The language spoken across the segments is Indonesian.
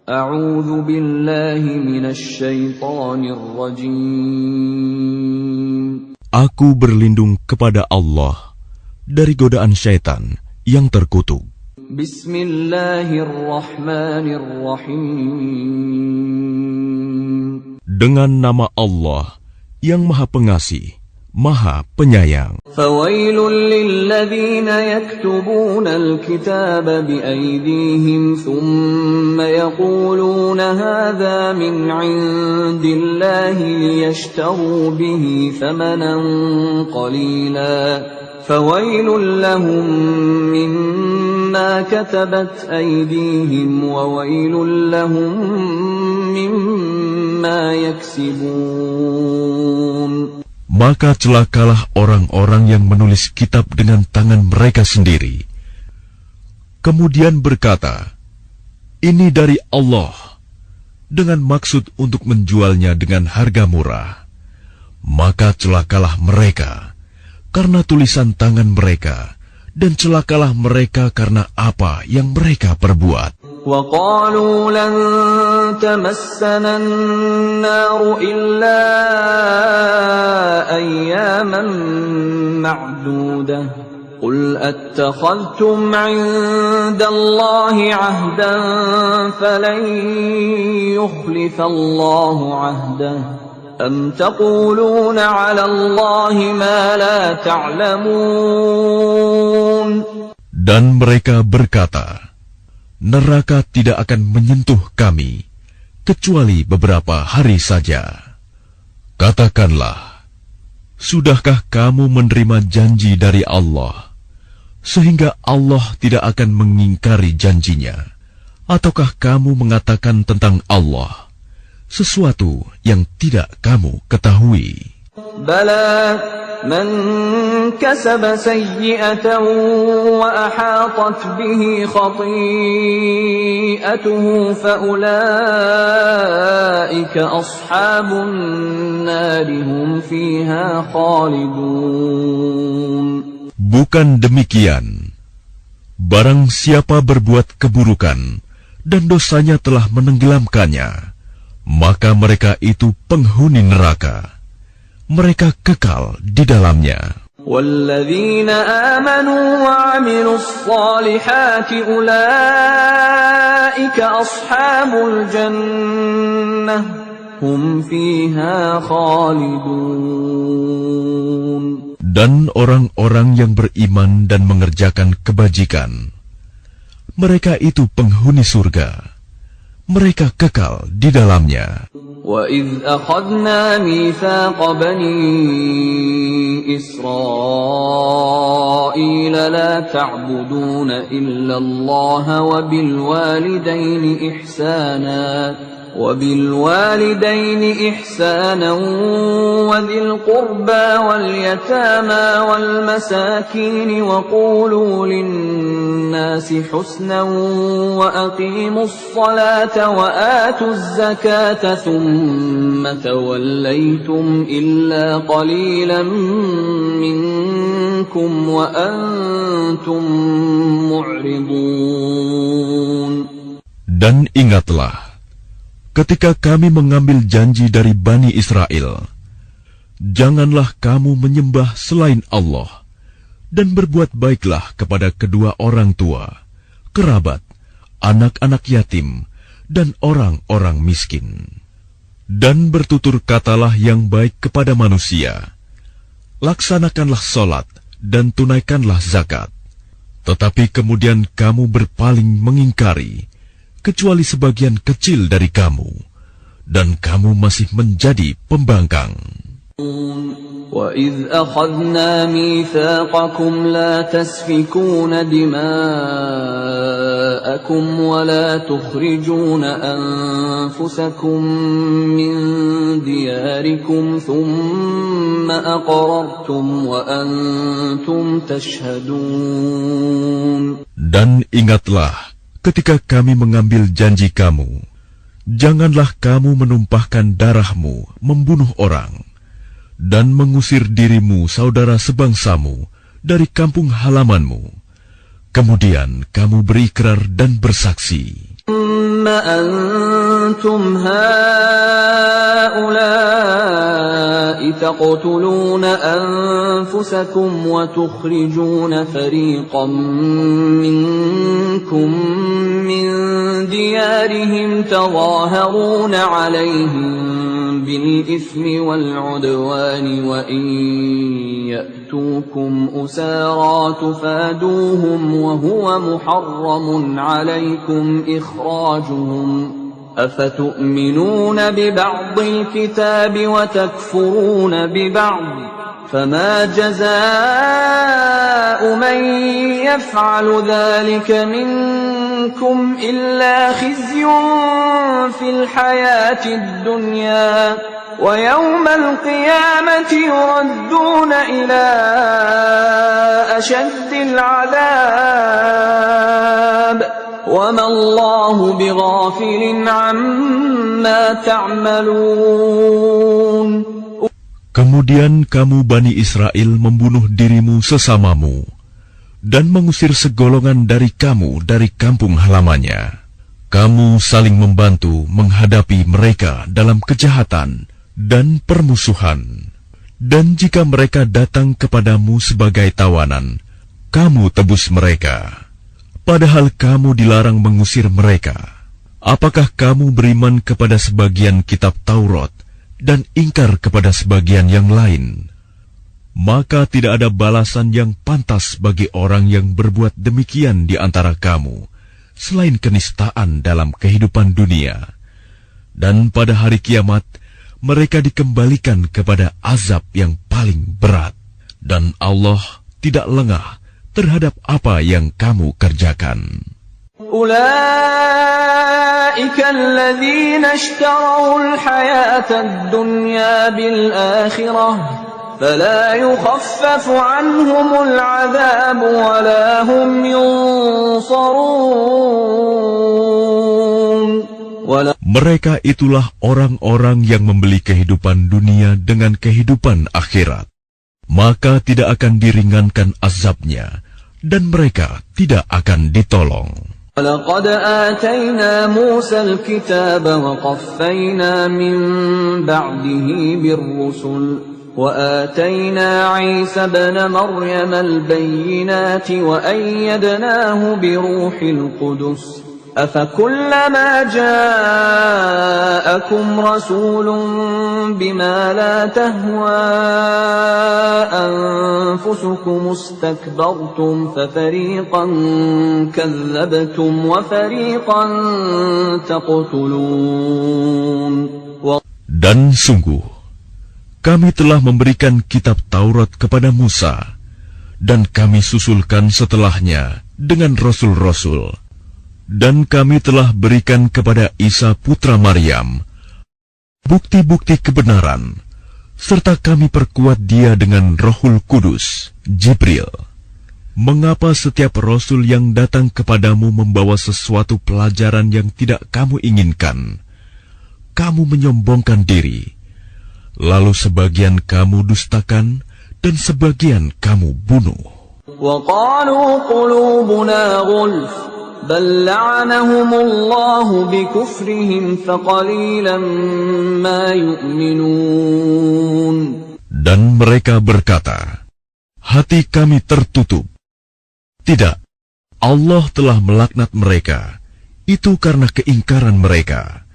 A'udzu billahi minasy syaithanir rajim. Aku berlindung kepada Allah dari godaan syaitan yang terkutuk. Bismillahirrahmanirrahim. Dengan nama Allah yang Maha Pengasih, Maha Penyayang. Fawailul lilladzina yaktubuna alkitaba biaydihim thumma yaquluna hadza min 'indillahi liyashtaru bihi thamanan qalila. Fawailul lahum mimma katabat aydihim wa wailul lahum mimma yaksibun. Maka celakalah orang-orang yang menulis kitab dengan tangan mereka sendiri, kemudian berkata, "Ini dari Allah," dengan maksud untuk menjualnya dengan harga murah. Maka celakalah mereka karena tulisan tangan mereka, dan celakalah mereka karena apa yang mereka perbuat. وَقَالُوا لَن تَمَسَّنَا النَّارُ إِلَّا أَيَّامًا مَّعْدُودَةً قُلْ أَتَّخَذْتُمْ عِندَ اللَّهِ عَهْدًا فَلَن يُخْلِفَ اللَّهُ عَهْدَهُ أَمْ تَقُولُونَ عَلَى اللَّهِ مَا لَا تَعْلَمُونَ. Dan mereka berkata, neraka tidak akan menyentuh kami, kecuali beberapa hari saja. Katakanlah, sudahkah kamu menerima janji dari Allah, sehingga Allah tidak akan mengingkari janjinya? Ataukah kamu mengatakan tentang Allah sesuatu yang tidak kamu ketahui? Bala man kasaba sayyi'atan wa ahatat bihi khati'atuhu fa ulaika ashabun nari hum fiha khalidun. Bukan demikian. Barang siapa berbuat keburukan dan dosanya telah menenggelamkannya, maka mereka itu penghuni neraka. Mereka kekal di dalamnya. وَالَّذِينَ آمَنُوا وَعَمِلُوا الصَّالِحَاتِ أُولَئِكَ أَصْحَابُ الْجَنَّةِ هُمْ فِيهَا خَالِدُونَ. Dan orang-orang yang beriman dan mengerjakan kebajikan, mereka itu penghuni surga. Mereka kekal di dalamnya. وَإِذْ أَخَذْنَا مِيثَاقَ بَنِي إِسْرَائِيلَ لَا تَعْبُدُونَ إِلَّا اللَّهَ وَبِالْوَالِدَيْنِ إِحْسَانًا وَذِي الْقُرْبَى وَالْيَتَامَى وَالْمَسَاكِينِ وَقُولُوا لِلنَّاسِ حُسْنًا وَأَقِيمُوا الصَّلَاةَ وَآتُوا الزَّكَاةَ ثُمَّ تَوَلَّيْتُمْ إِلَّا قَلِيلًا مِّنكُمْ وَأَنتُمْ مُعْرِضُونَ. Dan ingatlah, ketika kami mengambil janji dari Bani Israel, janganlah kamu menyembah selain Allah, dan berbuat baiklah kepada kedua orang tua, kerabat, anak-anak yatim, dan orang-orang miskin. Dan bertutur katalah yang baik kepada manusia. Laksanakanlah sholat dan tunaikanlah zakat. Tetapi kemudian kamu berpaling mengingkari, kecuali sebagian kecil dari kamu, dan kamu masih menjadi pembangkang. وَإِذْ أَخَذْنَا مِيثَاقَكُمْ لَا تَسْفِكُونَ دِمَاءَكُمْ وَلَا تُخْرِجُونَ أَنفُسَكُمْ مِنْ دِيَارِكُمْ ثُمَّ أَقْرَرْتُمْ وَأَنْتُمْ تَشْهَدُونَ. Dan ingatlah, ketika kami mengambil janji kamu, janganlah kamu menumpahkan darahmu, membunuh orang, dan mengusir dirimu saudara sebangsamu dari kampung halamanmu. Kemudian kamu berikrar dan bersaksi. ثم أنتم هؤلاء تقتلون أنفسكم وتخرجون فريقا منكم من ديارهم تظاهرون عليهم بالإثم والعدوان وإن يأتوكم أسارى تفادوهم وهو محرم عليكم إخراجهم أفتؤمنون ببعض الكتاب وتكفرون ببعض فما جزاء من يفعل ذلك منكم إلا خزي في الحياة الدنيا ويوم القيامة يردون إلى أشد العذاب وما الله بغافل عما تعملون. Kemudian kamu Bani Israel membunuh dirimu sesamamu dan mengusir segolongan dari kamu dari kampung halamannya. Kamu saling membantu menghadapi mereka dalam kejahatan dan permusuhan. Dan jika mereka datang kepadamu sebagai tawanan, kamu tebus mereka. Padahal kamu dilarang mengusir mereka. Apakah kamu beriman kepada sebagian kitab Taurat dan ingkar kepada sebagian yang lain? Maka tidak ada balasan yang pantas bagi orang yang berbuat demikian di antara kamu, selain kenistaan dalam kehidupan dunia. Dan pada hari kiamat, mereka dikembalikan kepada azab yang paling berat. Dan Allah tidak lengah terhadap apa yang kamu kerjakan. أولئك الذين اشتروا الحياة الدنيا بالآخرة فلا يخفف عنهم العذاب ولا هم ينصرون. Mereka itulah orang-orang yang membeli kehidupan dunia dengan kehidupan akhirat. Maka tidak akan diringankan azabnya, dan mereka tidak akan ditolong. وَلَقَدْ آتَيْنَا مُوسَى الْكِتَابَ وَقَفَّيْنَا مِنْ بَعْدِهِ بِالرُّسُلِ وَآتَيْنَا عِيسَى ابْنَ مَرْيَمَ الْبَيِّنَاتِ وَأَيَّدْنَاهُ بِرُوحِ الْقُدُسِ أَفَكُلَّمَا جَاءَكُمْ رَسُولٌ بِمَا لَا تَهْوَى أَنفُسُكُمُ اسْتَكْبَرْتُمْ فَفَرِيقًا كَذَّبْتُمْ وَفَرِيقًا تَقْتُلُونَ. Dan sungguh, kami telah memberikan kitab Taurat kepada Musa, dan kami susulkan setelahnya dengan rasul-rasul. Dan kami telah berikan kepada Isa putra Maryam bukti-bukti kebenaran, serta kami perkuat dia dengan Rohul Kudus, Jibril. Mengapa setiap rasul yang datang kepadamu membawa sesuatu pelajaran yang tidak kamu inginkan? Kamu menyombongkan diri, lalu sebagian kamu dustakan, dan sebagian kamu bunuh. وَقَالُوا قُلُوبُنَا غُلْفٌ بل لعنهم الله بكفرهم فقليلا ما يؤمنون. Dan mereka berkata, hati kami tertutup. Tidak, Allah telah melaknat mereka. Itu karena keingkaran mereka.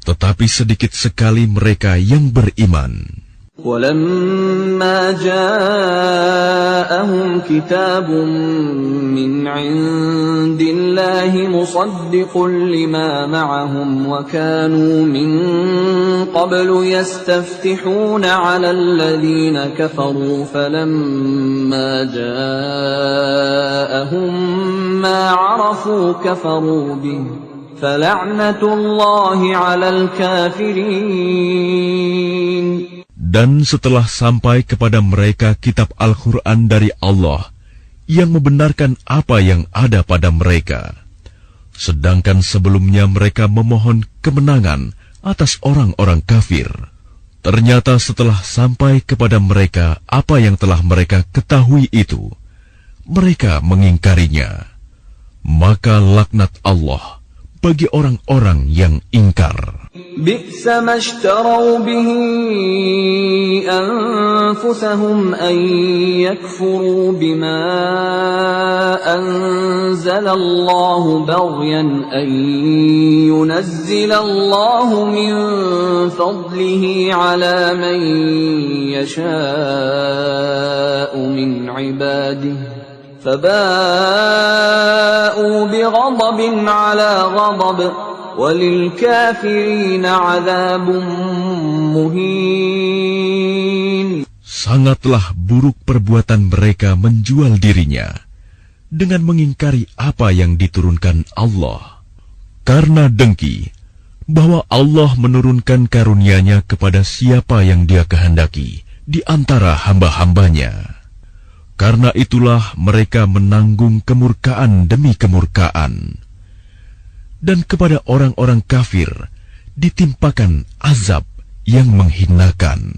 Tetapi sedikit sekali mereka yang beriman. وَلَمَّا جَاءَهُمْ كِتَابٌ مِّنْ عِندِ اللَّهِ مُصَدِّقٌ لِّمَا مَعَهُمْ وَكَانُوا مِن قَبْلُ يَسْتَفْتِحُونَ عَلَى الَّذِينَ كَفَرُوا فَلَمَّا جَاءَهُم مَّا عَرَفُوا كَفَرُوا بِهِ فَلَعْنَةُ اللَّهِ عَلَى الْكَافِرِينَ. Dan setelah sampai kepada mereka kitab Al-Quran dari Allah yang membenarkan apa yang ada pada mereka, sedangkan sebelumnya mereka memohon kemenangan atas orang-orang kafir, ternyata setelah sampai kepada mereka apa yang telah mereka ketahui itu, mereka mengingkarinya. Maka laknat Allah bagi orang-orang yang ingkar. بئس ما اشتروا به أنفسهم أن يكفروا بما أنزل الله بغيا أن ينزل الله من فضله على من يشاء من عباده فباءوا بغضب على غضب وَلِلْكَافِرِينَ عَذَابٌ مُهِينٌ. Sangatlah buruk perbuatan mereka menjual dirinya dengan mengingkari apa yang diturunkan Allah, karena dengki bahwa Allah menurunkan karunia-Nya kepada siapa yang Dia kehendaki di antara hamba-hambanya. Karena itulah mereka menanggung kemurkaan demi kemurkaan. Dan kepada orang-orang kafir ditimpakan azab yang menghinakan.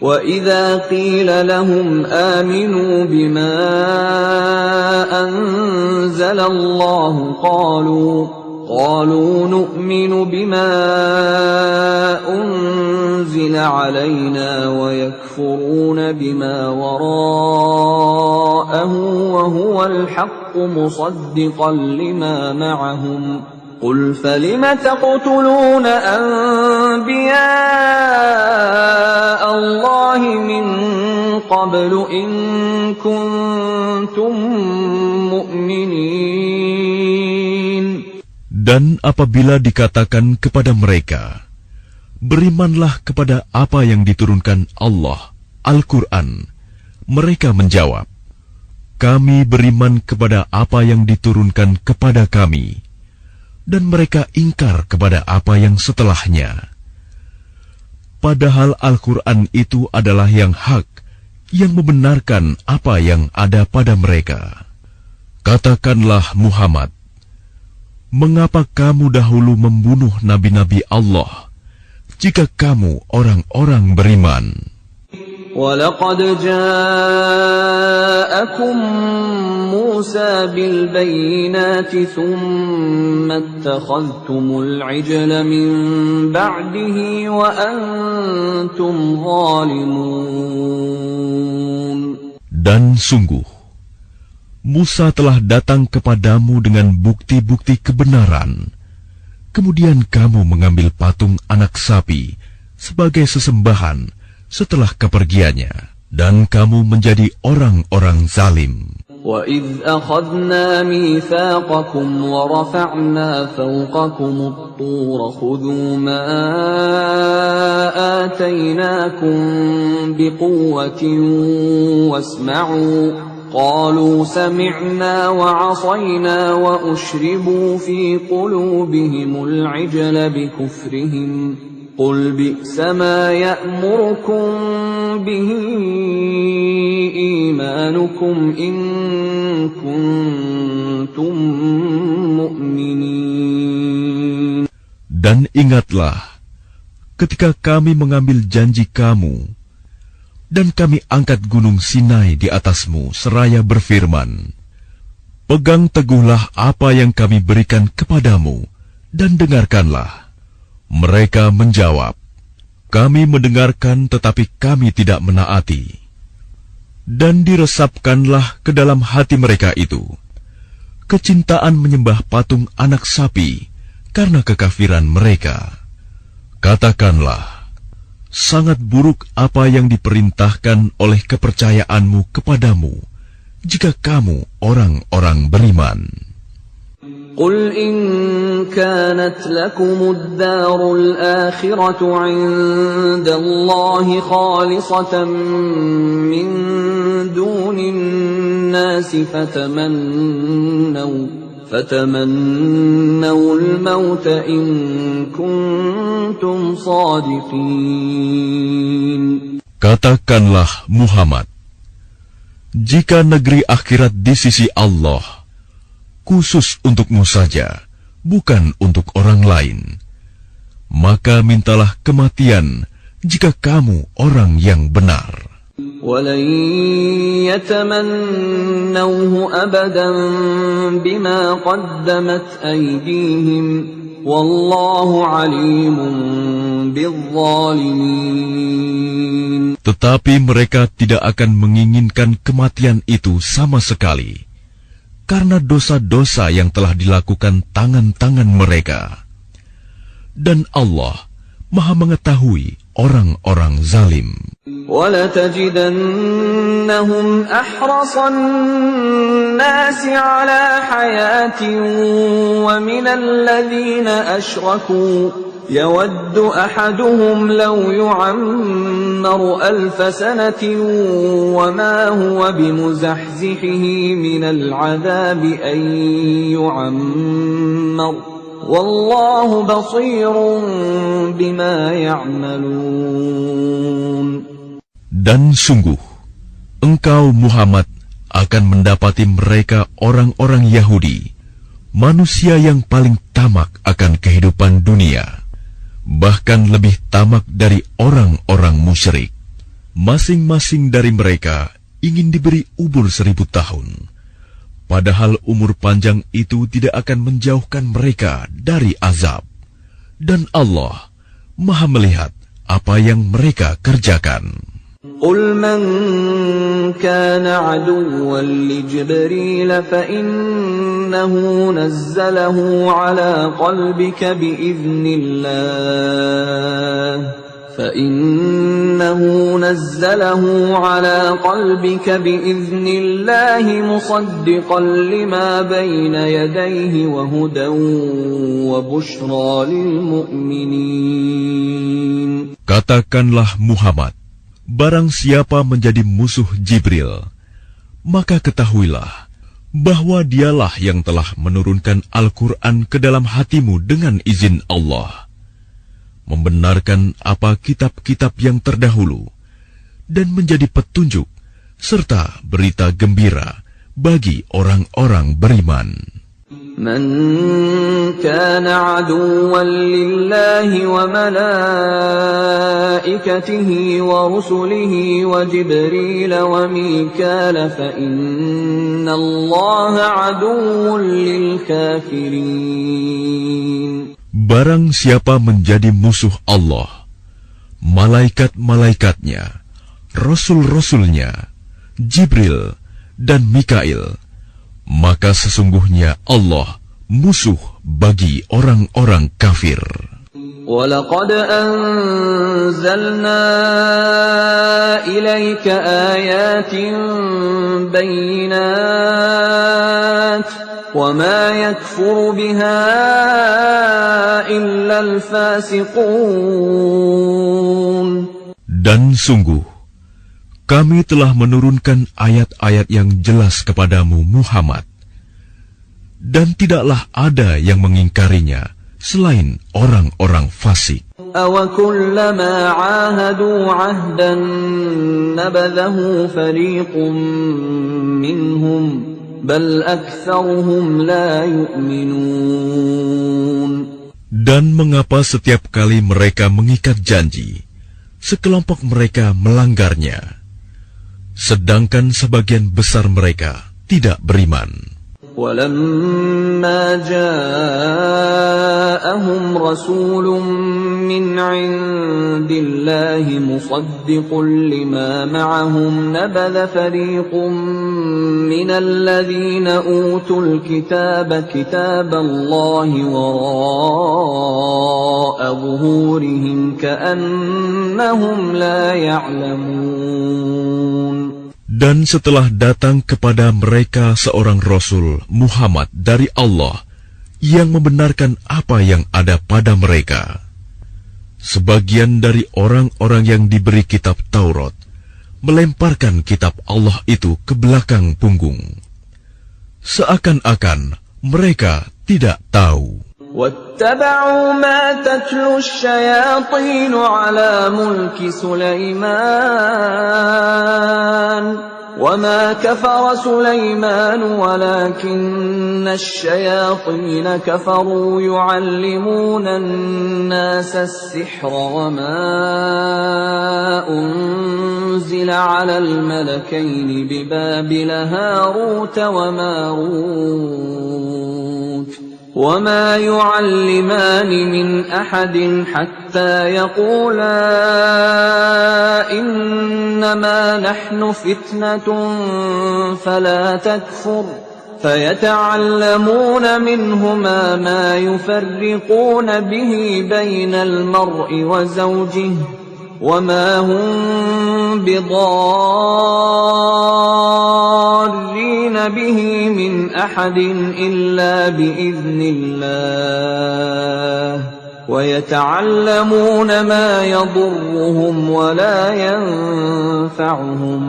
وَإِذَا قِيلَ لَهُمْ آمِنُوا بِمَا أَنزَلَ اللَّهُ قَالُوا نُؤْمِنُ بِمَا أُنزِلَ عَلَيْنَا وَيَكْفُرُونَ بِمَا وَرَاءَهُ وَهُوَ الْحَقُّ مُصَدِّقًا لِمَا مَعَهُمْ قُلْ فَلِمَ تَقْتُلُونَ أَنبِيَاءَ اللَّهِ مِنْ قَبْلُ إِنْ كُنْتُمْ مُؤْمِنِينَ. Dan apabila dikatakan kepada mereka, berimanlah kepada apa yang diturunkan Allah, Al-Quran, mereka menjawab, kami beriman kepada apa yang diturunkan kepada kami, dan mereka ingkar kepada apa yang setelahnya. Padahal Al-Quran itu adalah yang hak, yang membenarkan apa yang ada pada mereka. Katakanlah Muhammad, mengapa kamu dahulu membunuh nabi-nabi Allah, jika kamu orang-orang beriman? وَلَقَدْ جَاءَكُمْ مُوسَى بِالْبَيِّنَاتِ ثُمَّ اتَّخَذْتُمُ الْعِجْلَ مِنْ بَعْدِهِ وَأَنْتُمْ ظَالِمُونَ. Dan sungguh, Musa telah datang kepadamu dengan bukti-bukti kebenaran. Kemudian kamu mengambil patung anak sapi sebagai sesembahan setelah kepergiannya, dan kamu menjadi orang-orang zalim. وَإِذْ أَخَذْنَا مِيثَاقَكُمْ وَرَفَعْنَا فَوْقَكُمُ الطُّورَ خُذُوا مَا آتَيْنَاكُمْ بِقُوَّةٍ وَاسْمَعُوا قالوا سمعنا وعصينا وأشربوا في قلوبهم العجل بكفرهم قل بئس ما يأمركم به إيمانكم إن كنتم مؤمنين. Dan ingatlah ketika kami mengambil janji kamu dan kami angkat gunung Sinai di atasmu seraya berfirman, pegang teguhlah apa yang kami berikan kepadamu dan dengarkanlah. Mereka menjawab, kami mendengarkan tetapi kami tidak menaati. Dan diresapkanlah ke dalam hati mereka itu kecintaan menyembah patung anak sapi karena kekafiran mereka. Katakanlah, sangat buruk apa yang diperintahkan oleh kepercayaanmu kepadamu, jika kamu orang-orang beriman. قل إن كانت لكم الدار الآخرة عند الله خالصة من دون الناس فتمنوا الموت إن كنتم صادقين. Katakanlah Muhammad, jika negeri akhirat di sisi Allah khusus untukmu saja, bukan untuk orang lain, maka mintalah kematian jika kamu orang yang benar. وَلَن يَتَمَنَّوْهُ أَبَدًا بِمَا قَدَّمَتْ أَيْدِيهِمْ وَاللَّهُ عَلِيمٌ بِالظَّالِمِينَ. Tetapi mereka tidak akan menginginkan kematian itu sama sekali, karena dosa-dosa yang telah dilakukan tangan-tangan mereka. Dan Allah Maha mengetahui orang-orang zalim. وَلَتَجِدَنَّهُمْ أَحْرَصَ النَّاسِ عَلَى حَيَاةٍ وَمِنَ الَّذِينَ أَشْرَكُوا يَوَدُّ أَحَدُهُمْ لَوْ يُعَمَّرُ 1000 سَنَةٍ وَمَا هُوَ بِمُزَحْزِحِهِ مِنَ الْعَذَابِ أَن يُعَمَّرَ Wallahu basirun bima ya'malun. Dan sungguh, engkau Muhammad akan mendapati mereka orang-orang Yahudi, manusia yang paling tamak akan kehidupan dunia, bahkan lebih tamak dari orang-orang musyrik. Masing-masing dari mereka ingin diberi umur 1000 tahun. Padahal umur panjang itu tidak akan menjauhkan mereka dari azab. Dan Allah Maha melihat apa yang mereka kerjakan. Qul man kana aduwwan li Jibril fa innahu nazzalahu ala qalbika bi'iznillah. فَإِنَّهُ نَزَّلَهُ عَلَى قَلْبِكَ بِإِذْنِ اللَّهِ مُصَدِّقًا لِمَا بَيْنَ يَدَيْهِ وَهُدًى وَبُشْرَى لِلْمُؤْمِنِينَ. Katakanlah Muhammad, barang siapa menjadi musuh Jibril, maka ketahuilah bahwa dialah yang telah menurunkan Al-Quran ke dalam hatimu dengan izin Allah, membenarkan apa kitab-kitab yang terdahulu, dan menjadi petunjuk serta berita gembira bagi orang-orang beriman. Man kana aduwwan lillahi wa malaikatihi wa rusulihi wa Jibril wa Mikal fa innallaha aduwwun lil kafirin. Barang siapa menjadi musuh Allah, malaikat-malaikatnya, rasul-rasulnya, Jibril dan Mikail, maka sesungguhnya Allah musuh bagi orang-orang kafir. وَلَقَدْ أَنزَلْنَا إِلَيْكَ آيَاتٍ بَيِّنَاتٍ وَمَا يَكْفُرُ بِهَا إِلَّا الْفَاسِقُونَ. Dan sungguh, kami telah menurunkan ayat-ayat yang jelas kepadamu Muhammad, dan tidaklah ada yang mengingkarinya selain orang-orang fasik. أَوَكُلَّمَا عَاهَدُوا عَهْدًا نَبَذَهُ فَرِيقٌ مِّنْهُمْ بَلْ أَكْثَرُهُمْ لَا يُؤْمِنُونَ. Dan mengapa setiap kali mereka mengikat janji, sekelompok mereka melanggarnya, sedangkan sebagian besar mereka tidak beriman. وَلَمَّا جَاءَهُمْ رَسُولٌ مِّنْ عِندِ اللَّهِ مُصَدِّقٌ لِمَا مَعَهُمْ نَبَذَ فَرِيقٌ مِّنَ الَّذِينَ أُوتُوا الْكِتَابَ كِتَابَ اللَّهِ وَرَاءَ ظُهُورِهِمْ كَأَنَّهُمْ لَا يَعْلَمُونَ. Dan setelah datang kepada mereka seorang Rasul Muhammad dari Allah yang membenarkan apa yang ada pada mereka, sebagian dari orang-orang yang diberi kitab Taurat melemparkan kitab Allah itu ke belakang punggung, seakan-akan mereka tidak tahu. وَاتَّبَعُوا مَا تَتْلُو الشَّيَاطِينُ عَلَى مُلْكِ سُلَيْمَانَ وما كفر سليمان ولكن الشياطين كفروا يعلمون الناس السحر وما أنزل على الملكين ببابل هاروت وماروت وما يعلمان من أحد حتى يقولا إنما نحن فتنة فلا تكفر فيتعلمون منهما ما يفرقون به بين المرء وزوجه وما هم بضارين به من أحد إلا بإذن الله ويتعلمون ما يضرهم ولا ينفعهم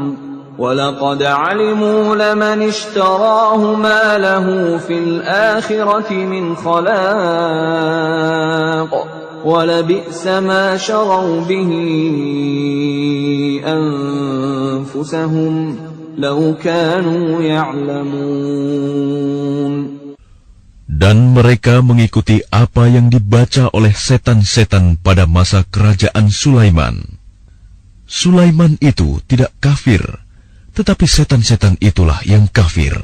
وَلَقَدْ عَلِمُوا لَمَنِ اشْتَرَاهُ مَا لَهُ فِي الْآخِرَةِ مِنْ خَلَاقٍ وَلَبِئْسَ مَا شَرَوْا بِهِ أَنفُسَهُمْ لَوْ كَانُوا يَعْلَمُونَ. Dan mereka mengikuti apa yang dibaca oleh setan-setan pada masa kerajaan Sulaiman. Sulaiman itu tidak kafir, tetapi setan-setan itulah yang kafir.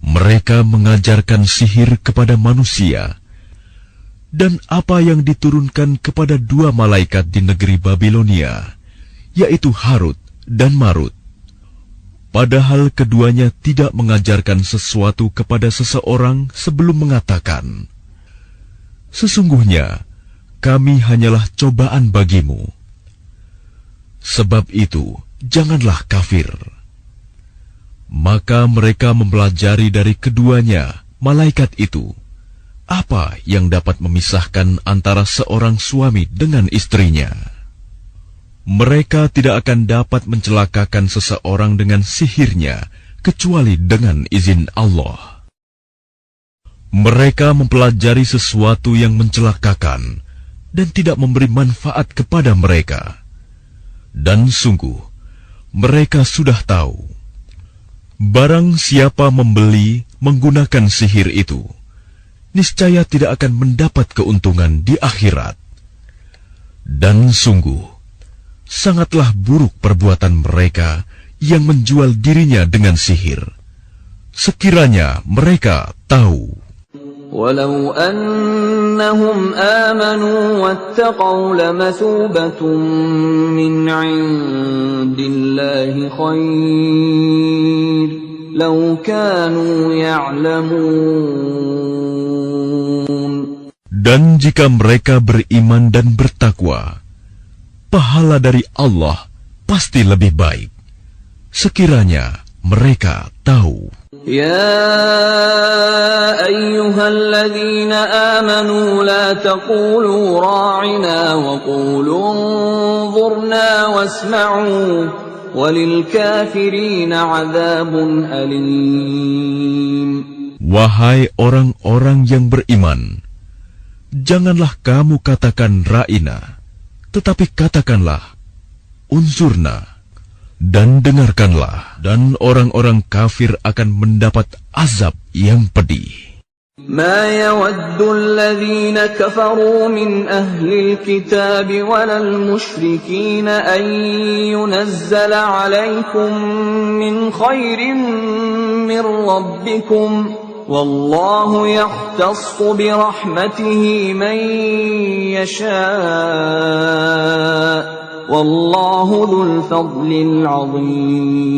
Mereka mengajarkan sihir kepada manusia, dan apa yang diturunkan kepada dua malaikat di negeri Babilonia, yaitu Harut dan Marut. Padahal keduanya tidak mengajarkan sesuatu kepada seseorang sebelum mengatakan, "Sesungguhnya kami hanyalah cobaan bagimu." Sebab itu, janganlah kafir. Maka mereka mempelajari dari keduanya, malaikat itu, apa yang dapat memisahkan antara seorang suami dengan istrinya. Mereka tidak akan dapat mencelakakan seseorang dengan sihirnya, kecuali dengan izin Allah. Mereka mempelajari sesuatu yang mencelakakan, dan tidak memberi manfaat kepada mereka. Dan sungguh, mereka sudah tahu, barang siapa membeli menggunakan sihir itu, niscaya tidak akan mendapat keuntungan di akhirat. Dan sungguh, sangatlah buruk perbuatan mereka yang menjual dirinya dengan sihir. Sekiranya mereka tahu. وَلَوْ أَنَّهُمْ آمَنُوا وَاتَّقَوْا لَمَثُوبَةٌ مِّنْ عِندِ اللَّهِ خَيْرٌ لَوْ كَانُوا يَعْلَمُونَ. Dan jika mereka beriman dan bertakwa, pahala dari Allah pasti lebih baik, sekiranya mereka tahu. يا أيها الذين آمنوا لا تقولوا راعنا وقولوا انظرنا واسمعوا وللكافرين عذاب أليم. Wahai orang-orang yang beriman, janganlah kamu katakan ra'ina, tetapi katakanlah unzurna, dan dengarkanlah, dan orang-orang kafir akan mendapat azab yang pedih. ما يود الذين كفروا من أهل الكتاب ولا المشركين أن ينزل عليكم من خير من ربكم والله يختص برحمته من يشاء Wallahu dzul fadlil azim.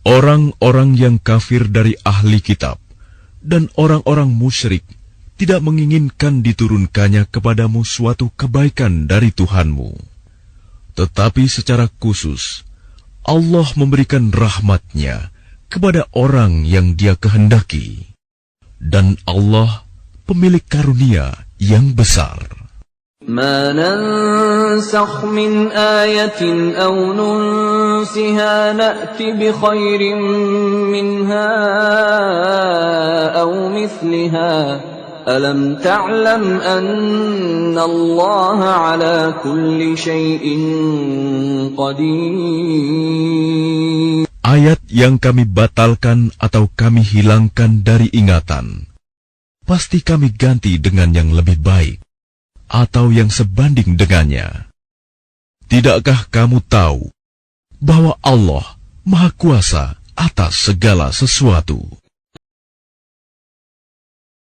Orang-orang yang kafir dari ahli kitab dan orang-orang musyrik tidak menginginkan diturunkannya kepadamu suatu kebaikan dari Tuhanmu. Tetapi secara khusus, Allah memberikan rahmat-Nya kepada orang yang Dia kehendaki. Dan Allah pemilik karunia yang besar. ما ننسخ من آية أو ننسها نأت بخير منها أو مثلها ألم تعلم أن الله على كل شيء قدير. Ayat yang kami batalkan atau kami hilangkan dari ingatan, pasti kami ganti dengan yang lebih baik, atau yang sebanding dengannya. Tidakkah kamu tahu bahwa Allah Maha Kuasa atas segala sesuatu?